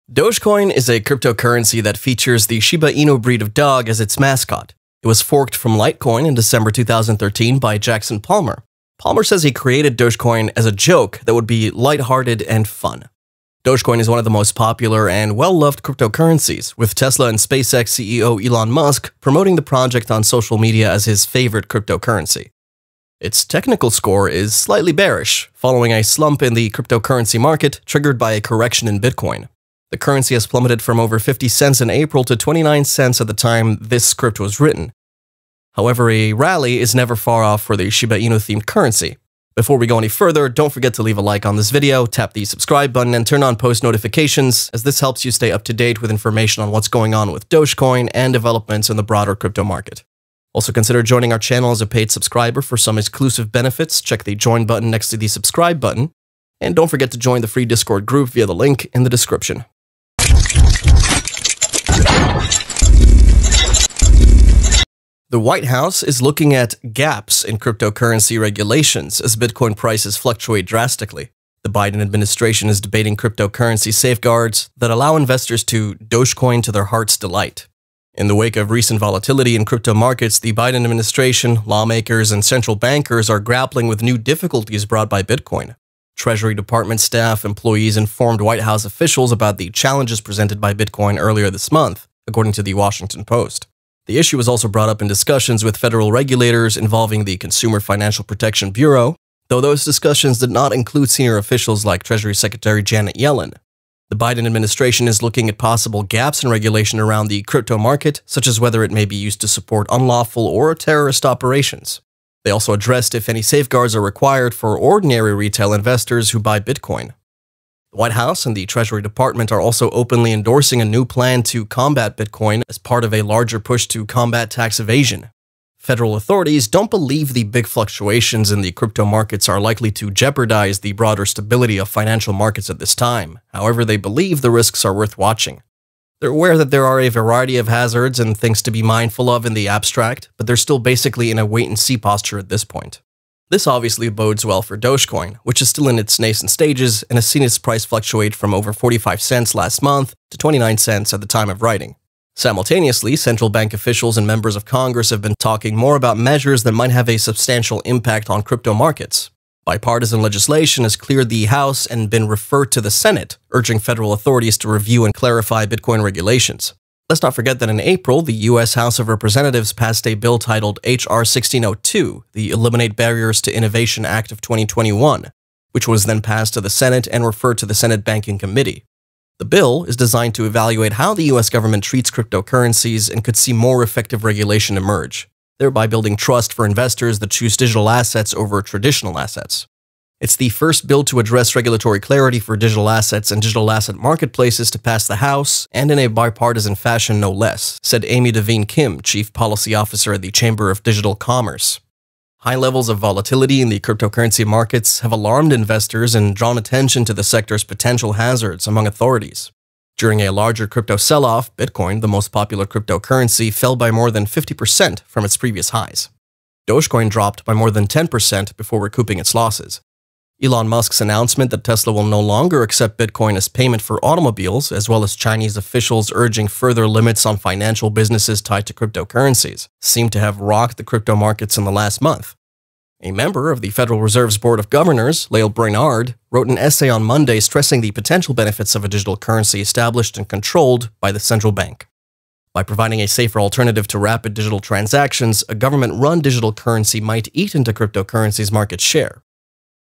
Dogecoin is a cryptocurrency that features the Shiba Inu breed of dog as its mascot. It was forked from Litecoin in December 2013 by Jackson Palmer. Palmer says he created Dogecoin as a joke that would be lighthearted and fun. Dogecoin is one of the most popular and well-loved cryptocurrencies, with Tesla and SpaceX CEO Elon Musk promoting the project on social media as his favorite cryptocurrency. Its technical score is slightly bearish, following a slump in the cryptocurrency market triggered by a correction in Bitcoin. The currency has plummeted from over 50 cents in April to 29 cents at the time this script was written. However, a rally is never far off for the Shiba Inu-themed currency. Before we go any further, don't forget to leave a like on this video, tap the subscribe button, and turn on post notifications, as this helps you stay up to date with information on what's going on with Dogecoin and developments in the broader crypto market. Also consider joining our channel as a paid subscriber for some exclusive benefits. Check the join button next to the subscribe button. And don't forget to join the free Discord group via the link in the description. The White House is looking at gaps in cryptocurrency regulations as Bitcoin prices fluctuate drastically. The Biden administration is debating cryptocurrency safeguards that allow investors to Dogecoin to their heart's delight. In the wake of recent volatility in crypto markets, the Biden administration, lawmakers, and central bankers are grappling with new difficulties brought by Bitcoin. Treasury Department staff employees informed White House officials about the challenges presented by Bitcoin earlier this month, according to the Washington Post. The issue was also brought up in discussions with federal regulators involving the Consumer Financial Protection Bureau, though those discussions did not include senior officials like Treasury Secretary Janet Yellen. The Biden administration is looking at possible gaps in regulation around the crypto market, such as whether it may be used to support unlawful or terrorist operations. They also addressed if any safeguards are required for ordinary retail investors who buy Bitcoin. The White House and the Treasury Department are also openly endorsing a new plan to combat Bitcoin as part of a larger push to combat tax evasion. Federal authorities don't believe the big fluctuations in the crypto markets are likely to jeopardize the broader stability of financial markets at this time. However, they believe the risks are worth watching. They're aware that there are a variety of hazards and things to be mindful of in the abstract, but they're still basically in a wait-and-see posture at this point. This obviously bodes well for Dogecoin, which is still in its nascent stages and has seen its price fluctuate from over 45 cents last month to 29 cents at the time of writing. Simultaneously, central bank officials and members of Congress have been talking more about measures that might have a substantial impact on crypto markets. Bipartisan legislation has cleared the House and been referred to the Senate, urging federal authorities to review and clarify Bitcoin regulations. Let's not forget that in April, the U.S. House of Representatives passed a bill titled H.R. 1602, the Eliminate Barriers to Innovation Act of 2021, which was then passed to the Senate and referred to the Senate Banking Committee. The bill is designed to evaluate how the U.S. government treats cryptocurrencies and could see more effective regulation emerge, thereby building trust for investors that choose digital assets over traditional assets. It's the first bill to address regulatory clarity for digital assets and digital asset marketplaces to pass the House, and in a bipartisan fashion no less, said Amy Devine Kim, Chief Policy Officer at the Chamber of Digital Commerce. High levels of volatility in the cryptocurrency markets have alarmed investors and drawn attention to the sector's potential hazards among authorities. During a larger crypto sell-off, Bitcoin, the most popular cryptocurrency, fell by more than 50% from its previous highs. Dogecoin dropped by more than 10% before recouping its losses. Elon Musk's announcement that Tesla will no longer accept Bitcoin as payment for automobiles, as well as Chinese officials urging further limits on financial businesses tied to cryptocurrencies, seem to have rocked the crypto markets in the last month. A member of the Federal Reserve's Board of Governors, Lael Brainard, wrote an essay on Monday stressing the potential benefits of a digital currency established and controlled by the central bank. By providing a safer alternative to rapid digital transactions, a government-run digital currency might eat into cryptocurrency's market share.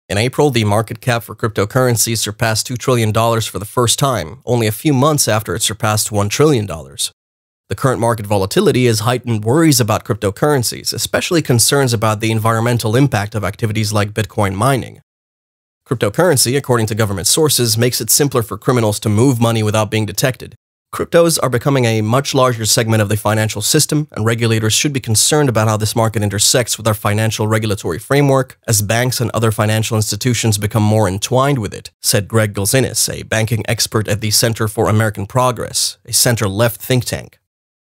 In April, the market cap for cryptocurrencies surpassed $2 trillion for the first time, only a few months after it surpassed $1 trillion. The current market volatility has heightened worries about cryptocurrencies, especially concerns about the environmental impact of activities like Bitcoin mining. Cryptocurrency, according to government sources, makes it simpler for criminals to move money without being detected. Cryptos are becoming a much larger segment of the financial system, and regulators should be concerned about how this market intersects with our financial regulatory framework as banks and other financial institutions become more entwined with it, said Greg Gilzinis, a banking expert at the Center for American Progress, a center-left think tank.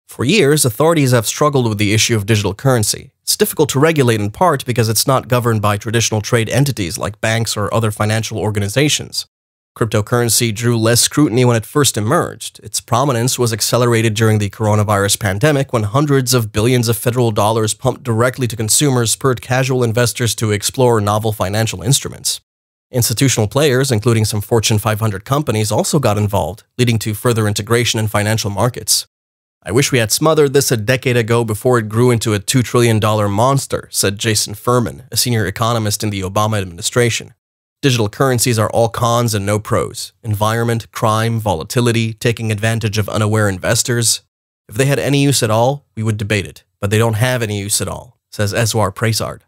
For years, authorities have struggled with the issue of digital currency. It's difficult to regulate in part because it's not governed by traditional trade entities like banks or other financial organizations. Cryptocurrency drew less scrutiny when it first emerged. Its prominence was accelerated during the coronavirus pandemic when hundreds of billions of federal dollars pumped directly to consumers spurred casual investors to explore novel financial instruments. Institutional players, including some Fortune 500 companies, also got involved, leading to further integration in financial markets. "I wish we had smothered this a decade ago before it grew into a $2 trillion monster," said Jason Furman, a senior economist in the Obama administration. Digital currencies are all cons and no pros. Environment, crime, volatility, taking advantage of unaware investors. If they had any use at all, we would debate it, but they don't have any use at all, says Eswar Prasad.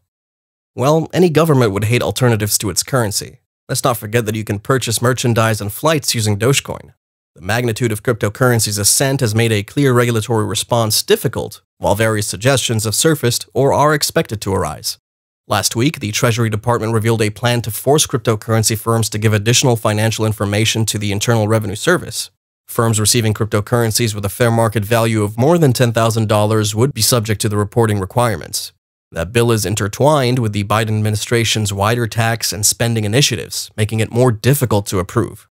Well, any government would hate alternatives to its currency. Let's not forget that you can purchase merchandise and flights using Dogecoin. The magnitude of cryptocurrency's ascent has made a clear regulatory response difficult, while various suggestions have surfaced or are expected to arise. Last week, the Treasury Department revealed a plan to force cryptocurrency firms to give additional financial information to the Internal Revenue Service. Firms receiving cryptocurrencies with a fair market value of more than $10,000 would be subject to the reporting requirements. That bill is intertwined with the Biden administration's wider tax and spending initiatives, making it more difficult to approve.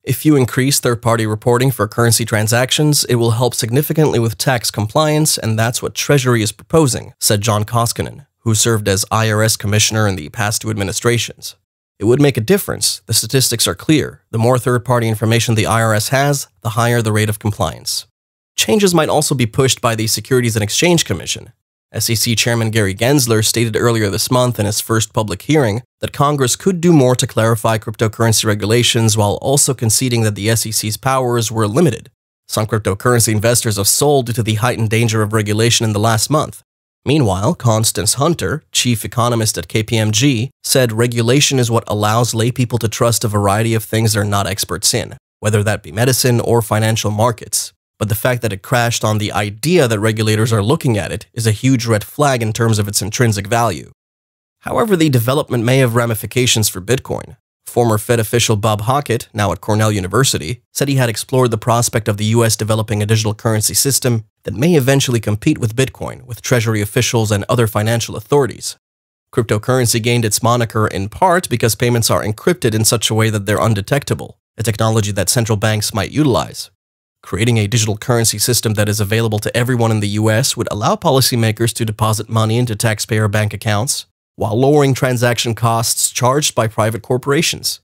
If you increase third-party reporting for currency transactions, it will help significantly with tax compliance, and that's what Treasury is proposing, said John Koskinen, who served as IRS commissioner in the past two administrations. It would make a difference. The statistics are clear. The more third-party information the IRS has, the higher the rate of compliance. Changes might also be pushed by the Securities and Exchange Commission. SEC Chairman Gary Gensler stated earlier this month in his first public hearing that Congress could do more to clarify cryptocurrency regulations while also conceding that the SEC's powers were limited. Some cryptocurrency investors have sold due to the heightened danger of regulation in the last month. Meanwhile, Constance Hunter, chief economist at KPMG, said regulation is what allows laypeople to trust a variety of things they're not experts in, whether that be medicine or financial markets. But the fact that it crashed on the idea that regulators are looking at it is a huge red flag in terms of its intrinsic value. However, the development may have ramifications for Bitcoin. Former Fed official Bob Hackett, now at Cornell University, said he had explored the prospect of the US developing a digital currency system that may eventually compete with Bitcoin with Treasury officials and other financial authorities. Cryptocurrency gained its moniker in part because payments are encrypted in such a way that they're undetectable, a technology that central banks might utilize. Creating a digital currency system that is available to everyone in the US would allow policymakers to deposit money into taxpayer bank accounts, while lowering transaction costs charged by private corporations.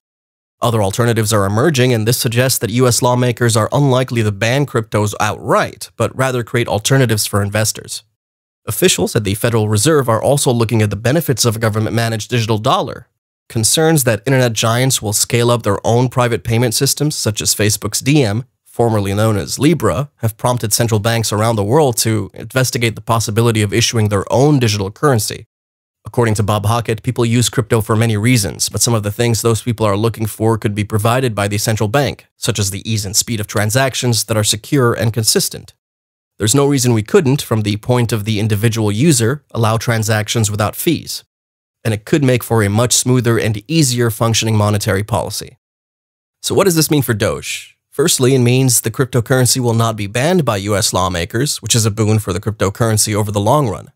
Other alternatives are emerging, and this suggests that US lawmakers are unlikely to ban cryptos outright, but rather create alternatives for investors. Officials at the Federal Reserve are also looking at the benefits of a government-managed digital dollar. Concerns that internet giants will scale up their own private payment systems, such as Facebook's Diem, formerly known as Libra, have prompted central banks around the world to investigate the possibility of issuing their own digital currency. According to Bob Hackett, people use crypto for many reasons, but some of the things those people are looking for could be provided by the central bank, such as the ease and speed of transactions that are secure and consistent. There's no reason we couldn't, from the point of the individual user, allow transactions without fees. And it could make for a much smoother and easier functioning monetary policy. So what does this mean for Doge? Firstly, it means the cryptocurrency will not be banned by US lawmakers, which is a boon for the cryptocurrency over the long run.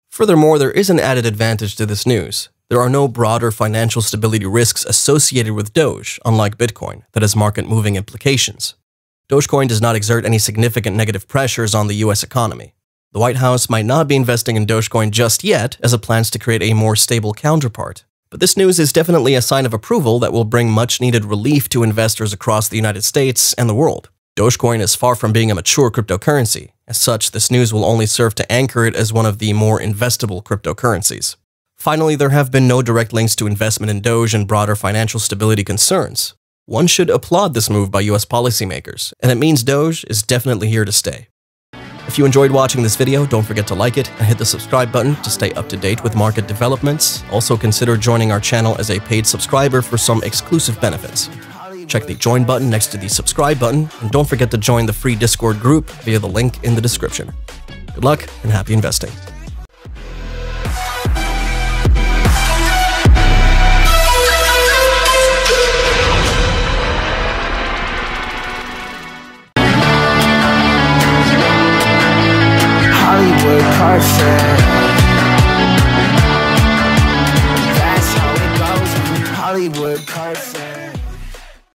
Furthermore, there is an added advantage to this news. There are no broader financial stability risks associated with Doge, unlike Bitcoin, that has market-moving implications. Dogecoin does not exert any significant negative pressures on the US economy. The White House might not be investing in Dogecoin just yet, as it plans to create a more stable counterpart. But this news is definitely a sign of approval that will bring much-needed relief to investors across the United States and the world. Dogecoin is far from being a mature cryptocurrency. As such, this news will only serve to anchor it as one of the more investable cryptocurrencies. Finally, there have been no direct links to investment in Doge and broader financial stability concerns. One should applaud this move by US policymakers, and it means Doge is definitely here to stay. If you enjoyed watching this video, don't forget to like it and hit the subscribe button to stay up to date with market developments. Also consider joining our channel as a paid subscriber for some exclusive benefits. Check the join button next to the subscribe button, and don't forget to join the free Discord group via the link in the description. Good luck and happy investing.